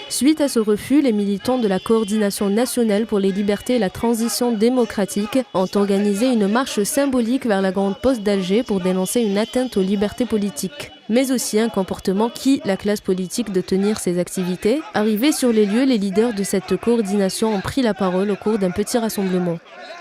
Suite à ce refus, les militants de la Coordination nationale pour les libertés et la transition démocratique ont organisé une marche symbolique vers la grande poste d'Alger pour dénoncer une atteinte aux libertés politiques, mais aussi un comportement qui la classe politique de tenir ses activités. Arrivés sur les lieux, les leaders de cette coordination ont pris la parole au cours d'un petit rassemblement.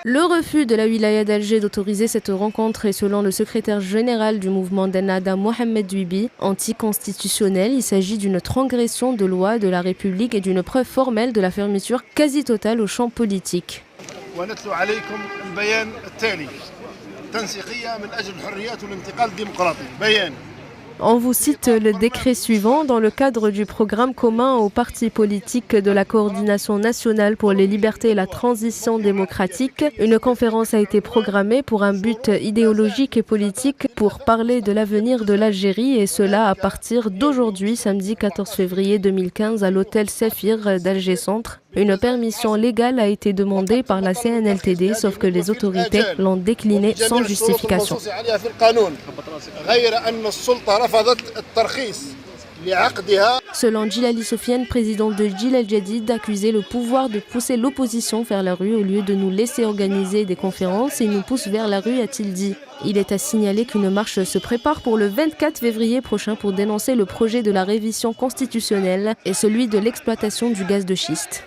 Le refus de la wilaya d'Alger d'autoriser cette rencontre est, selon le secrétaire général du mouvement d'Ennahda, Mohamed Douibi, anticonstitutionnel. Il s'agit d'une transgression de loi de la République et d'une preuve formelle de la fermeture quasi totale au champ politique. On vous cite le décret suivant. Dans le cadre du programme commun aux partis politiques de la Coordination nationale pour les libertés et la transition démocratique, une conférence a été programmée pour un but idéologique et politique pour parler de l'avenir de l'Algérie, et cela à partir d'aujourd'hui, samedi 14 février 2015, à l'hôtel Saphir d'Alger Centre. Une permission légale a été demandée par la CNLTD, sauf que les autorités l'ont déclinée sans justification. Selon Djilali Sofiane, président de Djil El Jadid, d'accuser le pouvoir de pousser l'opposition vers la rue au lieu de nous laisser organiser des conférences, et nous pousse vers la rue, a-t-il dit. Il est à signaler qu'une marche se prépare pour le 24 février prochain pour dénoncer le projet de la révision constitutionnelle et celui de l'exploitation du gaz de schiste.